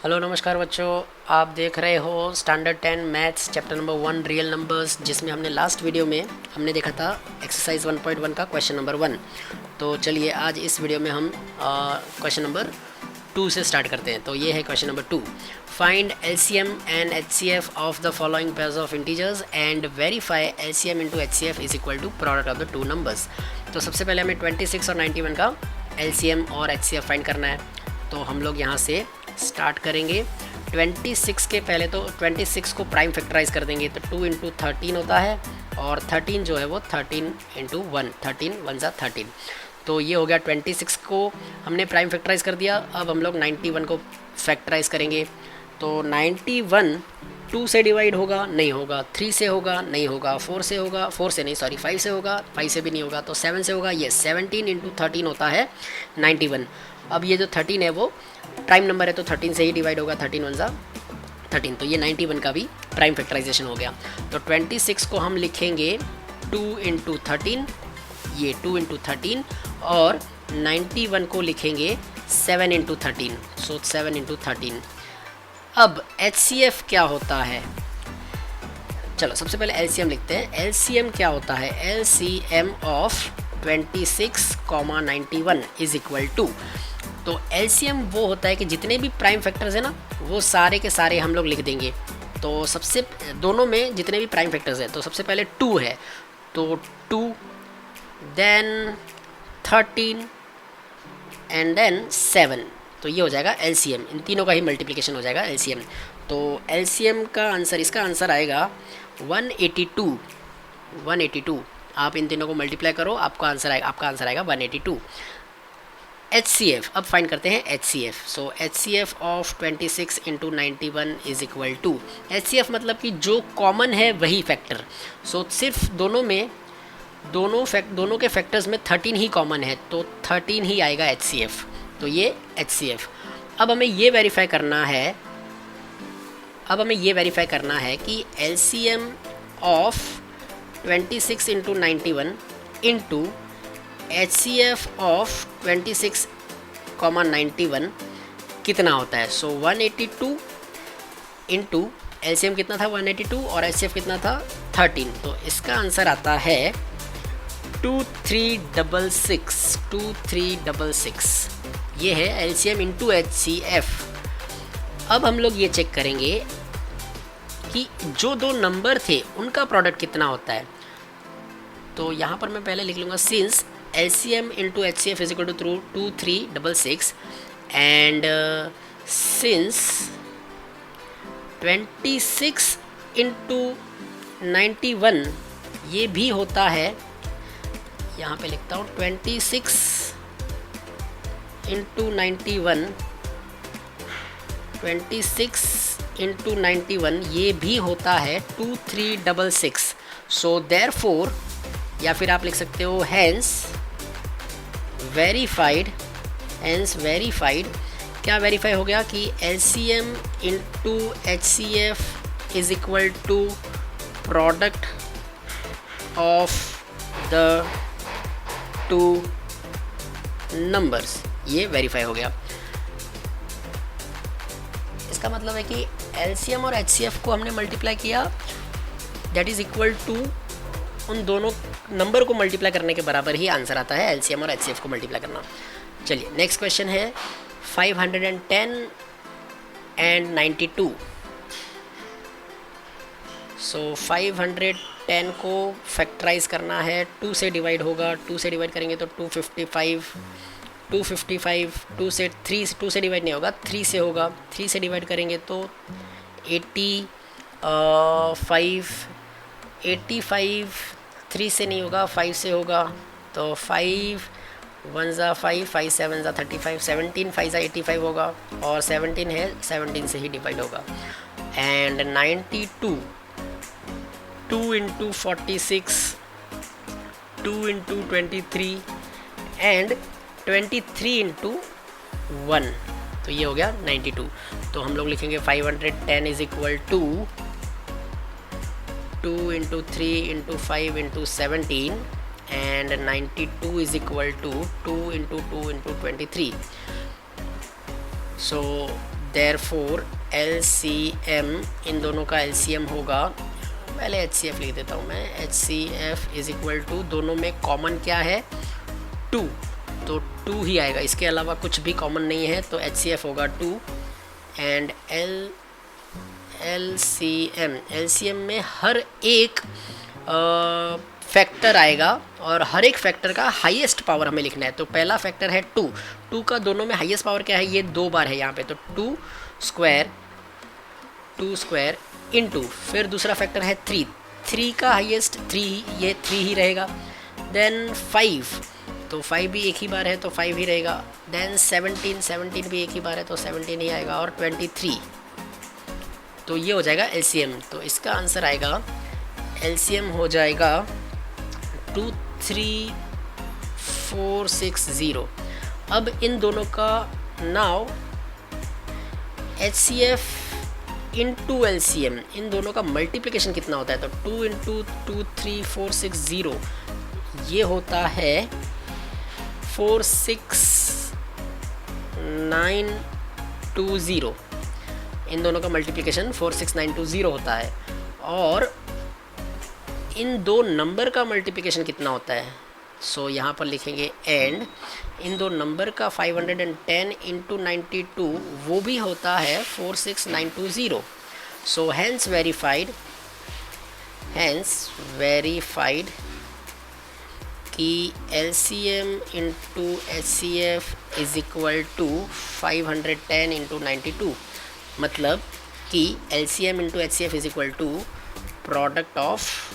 Hello नमस्कार बच्चों, आप देख रहे हो standard 10 maths chapter number 1 real numbers, जिसमें हमने लास्ट वीडियो में हमने देखा था एक्सरसाइज 1.1 का क्वेश्चन नंबर 1। तो चलिए आज इस वीडियो में हम क्वेश्चन नंबर 2 से स्टार्ट करते हैं। तो ये है question number 2। Find LCM and HCF of the following pairs of integers and verify LCM into HCF is equal to product of the two numbers. तो सबसे पहले हमें 26 और 91 का एलसीएम और एचसीएफ फाइंड करना है। तो हम लोग यहाँ से स्टार्ट करेंगे। 26 के पहले तो 26 को प्राइम फैक्टराइज कर देंगे, तो 2 इंटू 13 होता है, और 13 जो है वो 13 इंटू 1, 13 1 ज़ा 13। तो ये हो गया 26 को हमने प्राइम फैक्टराइज कर दिया। अब हम लोग 91 को फैक्टराइज करेंगे। तो 91 2 से डिवाइड होगा, नहीं होगा, 3 से होगा, नहीं होगा, 4 से होगा, 4 से नहीं सॉरी 5 से होगा, 5 से भी नहीं होगा, तो 7 से होगा। ये 17 इंटू 13 होता है 91। अब ये जो 13 है वो प्राइम नंबर है, तो 13 से ही डिवाइड होगा, 13 1 ज़ा 13। तो ये 91 का भी प्राइम फैक्टराइजेशन हो गया। तो 26 को हम लिखेंगे 2 इंटू 13, ये 2 इंटू 13, और 91 को लिखेंगे 7 इंटू 13, सो 7 इंटू 13। अब एचसीएफ क्या होता है, चलो सबसे पहले एलसीएम लिखते हैं। एलसीएम क्या होता है, LCM of 26, 91 is equal to, तो एलसीएम वो होता है कि जितने भी प्राइम फैक्टर्स हैं ना, वो सारे के सारे हम लोग लिख देंगे। तो सबसे दोनों में जितने भी प्राइम फैक्टर्स हैं, तो सबसे पहले 2 है, तो 2, देन 13 एंड देन 7, तो ये हो जाएगा एलसीएम। इन तीनों का ही मल्टीप्लिकेशन हो जाएगा एलसीएम। तो एलसीएम का आंसर, इसका आंसर आएगा 182। 182 आप इन तीनों को मल्टीप्लाई करो, आपका आंसर आएगा 182। HCF, अब फाइंड करते हैं HCF। सो HCF ऑफ 26 into 91 is equal to, HCF मतलब कि जो कॉमन है वही फैक्टर। सो सिर्फ दोनों के फैक्टर्स में 13 ही कॉमन है, तो 13 ही आएगा HCF। तो ये HCF। अब हमें ये वेरीफाई करना है कि LCM of 26 into 91 into HCF ऑफ 26, 91 कितना होता है। सो 182 इंटू LCM कितना था 182 और HCF कितना था 13, तो इसका आंसर आता है 2366। ये है LCM इंटू HCF। अब हम लोग ये चेक करेंगे कि जो दो नंबर थे उनका प्रोडक्ट कितना होता है। तो यहाँ पर मैं पहले लिख लूँगा, since LCM into HCF is equal to 2366 and since 26 into 91 ये भी होता है, यहाँ पे लिखता हूँ 26 into 91, 26 into 91 ये भी होता है 2366। सो देयरफॉर, या फिर आप लिख सकते हो हैंस वेरीफाइड। क्या वेरीफाई हो गया कि LCM into HCF is equal to product of the two numbers, ये वेरीफाई हो गया। इसका मतलब है कि LCM और HCF को हमने मल्टीप्लाई किया, दैट इज इक्वल टू उन दोनों नंबर को मल्टीप्लाई करने के बराबर ही आंसर आता है LCM और HCF को मल्टीप्लाई करना। चलिए नेक्स्ट क्वेश्चन है 510 एंड 92। सो 510 को फैक्टराइज करना है, 2 से डिवाइड होगा, 2 से डिवाइड करेंगे तो 255, 2 से 3, 2 से डिवाइड नहीं होगा, 3 से होगा, 3 से डिवाइड करेंगे तो 85, 3 से नहीं होगा, 5 से होगा, तो 5 1 ज़ा 5, 5 7 ज़ा 35, 17 5 ज़ा 85 होगा, और 17 है, 17 से ही डिवाइड होगा। And 92, 2 into 46, 2 into 23 and 23 into 1, तो ये हो गया 92। तो हम लोग लिखेंगे 510 is equal to 2 into 3 into 5 into 17 and 92 is equal to 2 into 2 into 23. So therefore LCM, इन दोनों का LCM होगा, पहले HCF लिख देता हूँ मैं, HCF इज इक्वल टू, दोनों में कॉमन क्या है 2, तो 2 ही आएगा, इसके अलावा कुछ भी कॉमन नहीं है, तो HCF होगा 2 एंड LCM में हर एक फैक्टर आएगा और हर एक फैक्टर का हाईएस्ट पावर हमें लिखना है। तो पहला फैक्टर है 2 का दोनों में हाईएस्ट पावर क्या है, ये 2 बार है यहाँ पे, तो 2 स्क्वायर इनटू, फिर दूसरा फैक्टर है 3 का हाईएस्ट 3, ये 3 ही रहेगा। देन 5, तो 5 भी एक ही बार है तो 5 ही रहेगा। देन 17 भी एक ही बार है तो 17 ही आएगा, और 23, तो ये हो जाएगा LCM। तो इसका आंसर आएगा, LCM हो जाएगा 23460। अब इन दोनों का नाउ HCF इंटू LCM, इन दोनों का मल्टीप्लिकेशन कितना होता है, तो 2 इंटू 23460, ये होता है 46920, इन दोनों का मल्टीप्लिकेशन 46920 होता है। और इन दो नंबर का मल्टीप्लिकेशन कितना होता है, सो यहाँ पर लिखेंगे एंड इन दो नंबर का 510 इंटू 92, वो भी होता है 46920। सो हैंस वेरीफाइड कि LCM into HCF is equal to 510 into 92, मतलब कि LCM into HCF is equal to product of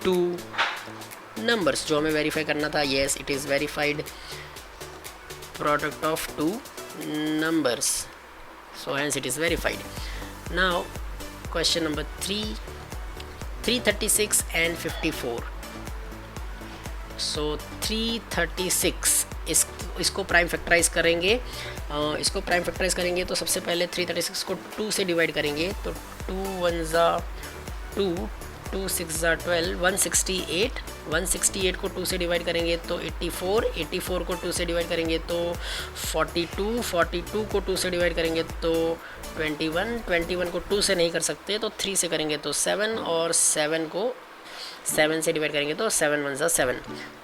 2 numbers, जो हमें वेरीफाई करना था। Yes, it is verified, product of 2 numbers, so hence it is verified. Now question number 336 and 54. so 336 इसको prime factorise करेंगे, तो सबसे पहले 336 को 2 से डिवाइड करेंगे, तो 2 1 2, 2 6 12, 168 को 2 से डिवाइड करेंगे तो 84 को 2 से डिवाइड करेंगे तो 42 को 2 से डिवाइड करेंगे तो 21 को 2 से नहीं कर सकते तो 3 से करेंगे तो 7, और 7 को 7 से डिवाइड करेंगे तो 7 1 7।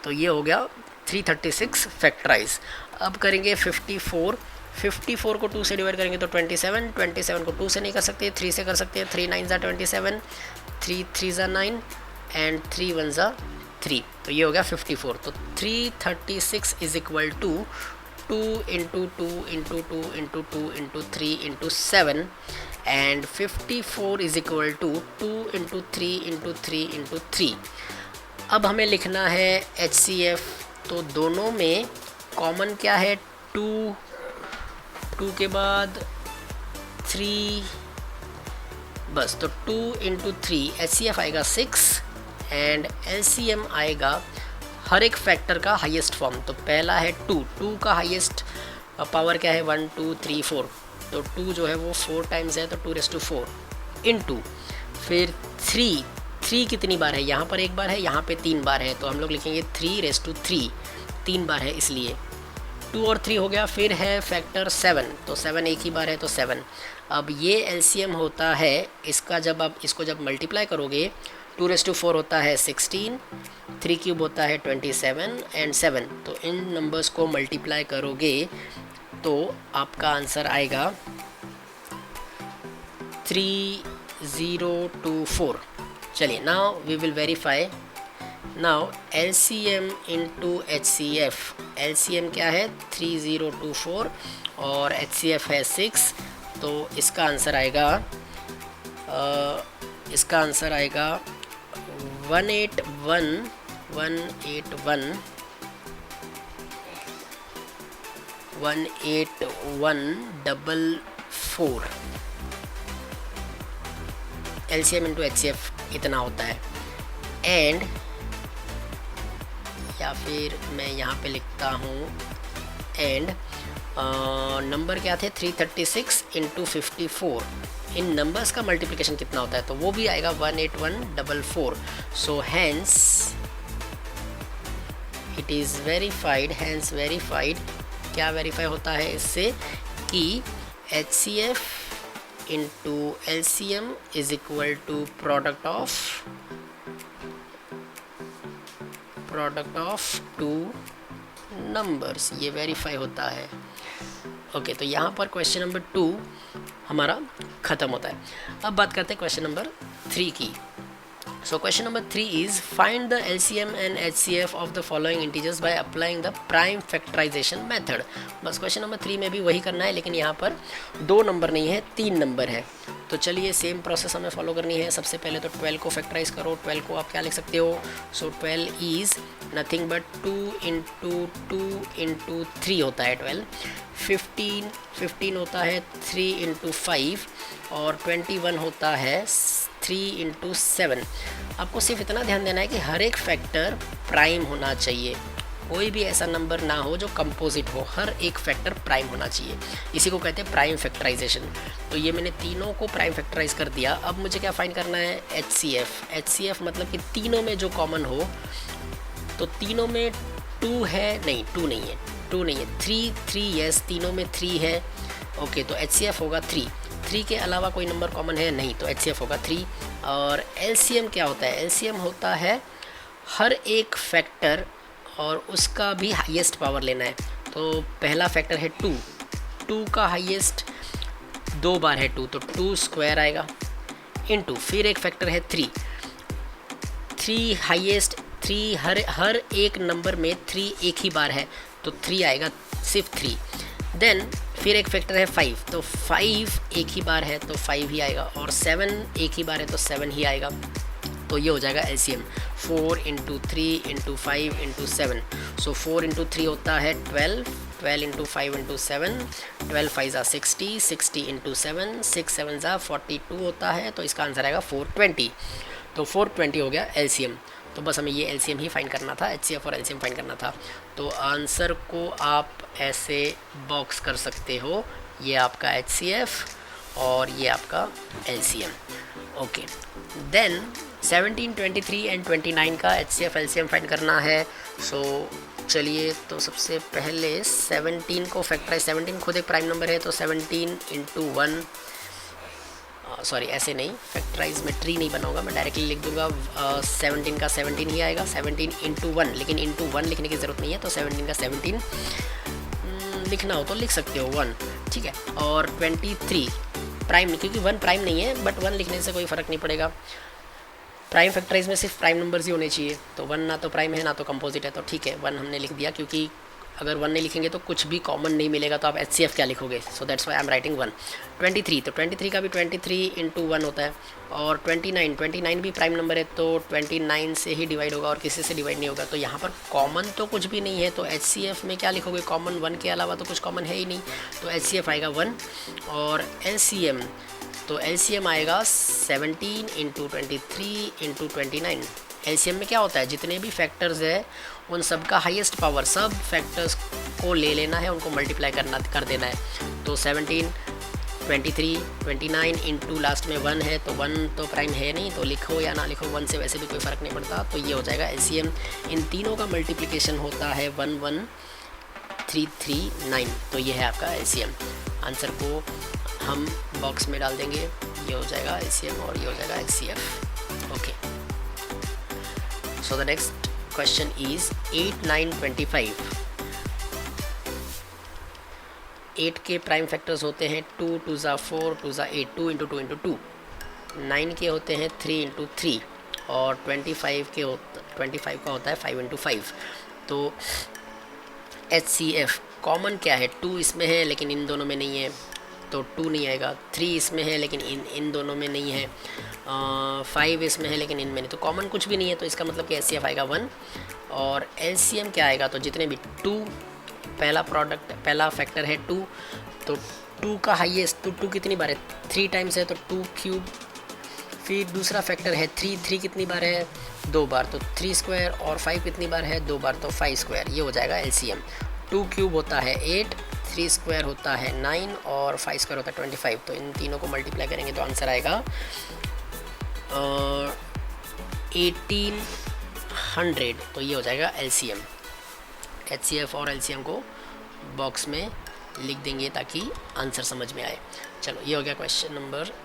तो ये हो गया 336 फैक्टराइज। अब करेंगे 54 को 2 से डिवाइड करेंगे तो 27 को 2 से नहीं कर सकते, 3 से कर सकते हैं, 3 9 27, 3 3 9 एंड 3 1 3, तो ये हो गया 54। तो 336 is equal to 2 into 2 into 2 into 2 into 3 into 7 and 54 is equal to 2 into 3 into 3 into 3। अब हमें लिखना है HCF, तो दोनों में कॉमन क्या है 2 के बाद 3, बस, तो 2 इंटू 3 HCF आएगा 6 एंड LCM आएगा हर एक फैक्टर का हाईएस्ट फॉर्म। तो पहला है 2 का हाईएस्ट पावर क्या है 1 2 3 4, तो 2 जो है वो 4 टाइम्स है तो 2⁴ इंटू, फिर 3 कितनी बार है, यहाँ पर एक बार है, यहाँ पे 3 बार है, तो हम लोग लिखेंगे 3⁵ 3 बार है इसलिए 2 और 3 हो गया। फिर है फैक्टर 7, तो 7 एक ही बार है तो 7। अब ये LCM होता है इसका, जब आप इसको जब मल्टीप्लाई करोगे 2⁴ होता है 16, 3 क्यूब होता है 27 एंड 7, तो इन नंबर्स को मल्टीप्लाई करोगे तो आपका आंसर आएगा 3024। चलिए, now we will verify. Now LCM into HCF, LCM क्या है 3024 और HCF है 6, तो इसका आंसर आएगा 18144। LCM इंटू HCF इतना होता है। एंड या फिर मैं यहाँ पे लिखता हूँ एंड नंबर क्या थे 336 इंटू 54, इन नंबर्स का मल्टीप्लिकेशन कितना होता है तो वो भी आएगा 18144। So hence it is verified, hence verified. क्या वेरीफाई होता है इससे कि HCF into LCM is equal to product of two numbers, ये वेरीफाई होता है। ओके, तो यहाँ पर क्वेश्चन नंबर 2 हमारा ख़त्म होता है। अब बात करते हैं क्वेश्चन नंबर 3 की। So question number 3 is find the LCM and HCF of the following integers by applying the prime factorization method। बस क्वेश्चन नंबर 3 में भी वही करना है, लेकिन यहाँ पर 2 नंबर नहीं है, 3 नंबर है। तो चलिए सेम प्रोसेस हमें फॉलो करनी है। सबसे पहले तो 12 को फैक्टराइज करो। 12 को आप क्या लिख सकते हो? सो 12 इज़ नथिंग बट 2 इंटू 3 होता है 12। 15 होता है 3 इंटू 5 और 21 होता है 3 इंटू 7। आपको सिर्फ इतना ध्यान देना है कि हर एक फैक्टर प्राइम होना चाहिए, कोई भी ऐसा नंबर ना हो जो कंपोजिट हो, हर एक फैक्टर प्राइम होना चाहिए। इसी को कहते हैं प्राइम फैक्टराइजेशन। तो ये मैंने तीनों को प्राइम फैक्टराइज कर दिया। अब मुझे क्या फाइंड करना है? HCF मतलब कि तीनों में जो कॉमन हो। तो तीनों में 2 है? नहीं, 2 नहीं है, 3 यस, तीनों में 3 है। ओके, तो HCF होगा 3 के अलावा कोई नंबर कॉमन है? नहीं, तो HCF होगा 3। और LCM क्या होता है? LCM होता है हर एक फैक्टर और उसका भी हाईएस्ट पावर लेना है। तो पहला फैक्टर है 2 का हाईएस्ट 2 बार है 2, तो 2 स्क्वायर आएगा इनटू, फिर एक फैक्टर है 3 हाईएस्ट, 3 हर एक नंबर में 3 एक ही बार है, तो 3 आएगा, सिर्फ 3। देन फिर एक फैक्टर है 5, तो 5 एक ही बार है तो 5 ही आएगा, और 7 एक ही बार है तो 7 ही आएगा। तो ये हो जाएगा LCM 4 इंटू 3 इंटू 5 इंटू 7। सो 4 इंटू 3 होता है 12 इंटू 5 इंटू 7, 12 5 ज़ा 60 इंटू 7, 6 7 ज़ा 42 होता है। तो इसका आंसर आएगा 420। तो 420 हो गया LCM। तो बस हमें ये LCM ही फाइंड करना था, HCF और LCM फाइंड करना था। तो आंसर को आप ऐसे बॉक्स कर सकते हो, ये आपका HCF और ये आपका LCM। ओके, देन 17, 23 एंड 29 का HCF LCM फाइंड करना है। सो चलिए, तो सबसे पहले 17 को फैक्टराइज, 17 खुद एक प्राइम नंबर है, तो 17 इंटू 1, सॉरी ऐसे नहीं, फैक्टराइज में ट्री नहीं बनाऊंगा, मैं डायरेक्टली लिख दूंगा 17 का 17 ही आएगा। 17 इंटू 1, लेकिन इंटू 1 लिखने की ज़रूरत नहीं है, तो 17 का 17 लिखना हो तो लिख सकते हो 1, ठीक है। और 23 प्राइम, क्योंकि 1 प्राइम नहीं है, बट 1 लिखने से कोई फ़र्क नहीं पड़ेगा। प्राइम फैक्टराइज में सिर्फ प्राइम नंबर्स ही होने चाहिए, तो 1 ना तो प्राइम है ना तो कंपोजिट है, तो ठीक है 1 हमने लिख दिया, क्योंकि अगर 1 नहीं लिखेंगे तो कुछ भी कॉमन नहीं मिलेगा, तो आप HCF क्या लिखोगे? So that's why I am writing 1। 23, तो 23 का भी 23 इंटू 1 होता है। और 29 भी प्राइम नंबर है, तो 29 से ही डिवाइड होगा और किसी से डिवाइड नहीं होगा। तो यहाँ पर कॉमन तो कुछ भी नहीं है, तो HCF में क्या लिखोगे? कॉमन 1 के अलावा तो कुछ कॉमन है ही नहीं, तो HCF आएगा 1। और LCM, तो LCM आएगा 17 इंटू 23 इंटू 29। LCM में क्या होता है? जितने भी फैक्टर्स है उन सब का हाईएस्ट पावर, सब फैक्टर्स को ले लेना है, उनको मल्टीप्लाई कर देना है। तो 17, 23, 29 इंटू लास्ट में 1 है, तो 1 तो प्राइम है नहीं, तो लिखो या ना लिखो 1 से वैसे भी कोई फ़र्क नहीं पड़ता। तो ये हो जाएगा LCM। इन तीनों का मल्टीप्लिकेशन होता है 11339। तो ये है आपका LCM। आंसर को हम बॉक्स में डाल देंगे, ये हो जाएगा LCM और ये हो जाएगा HCF। Okay, so the next question is 8, 9, 25। 8 के प्राइम फैक्टर्स होते हैं 2 2 ज़ा 4, 2 ज़ा 8, 2 इंटू 2 इंटू 2। 9 के होते हैं 3 इंटू 3 और 25 का होता है 5 इंटू 5। तो HCF कॉमन क्या है? 2 इसमें है लेकिन इन दोनों में नहीं है, तो 2 नहीं आएगा। 3 इसमें है लेकिन इन दोनों में नहीं है। 5 इसमें है लेकिन इनमें नहीं, तो कॉमन कुछ भी नहीं है, तो इसका मतलब कि HCF आएगा 1। और LCM क्या आएगा? तो जितने भी 2, पहला फैक्टर है 2, तो 2 का हाईएस्ट, तो 2 कितनी बार है? 3 टाइम्स है, तो 2 क्यूब। फिर दूसरा फैक्टर है 3 कितनी बार है? 2 बार, तो 3 स्क्वायर। और 5 कितनी बार है? 2 बार, तो 5 स्क्वायर। ये हो जाएगा LCM। 2 क्यूब होता है 8, 3 स्क्वायर होता है 9 और 5 स्क्वायर होता है 25। तो इन तीनों को मल्टीप्लाई करेंगे तो आंसर आएगा 1800। तो ये हो जाएगा LCM। HCF और LCM को बॉक्स में लिख देंगे ताकि आंसर समझ में आए। चलो ये हो गया क्वेश्चन नंबर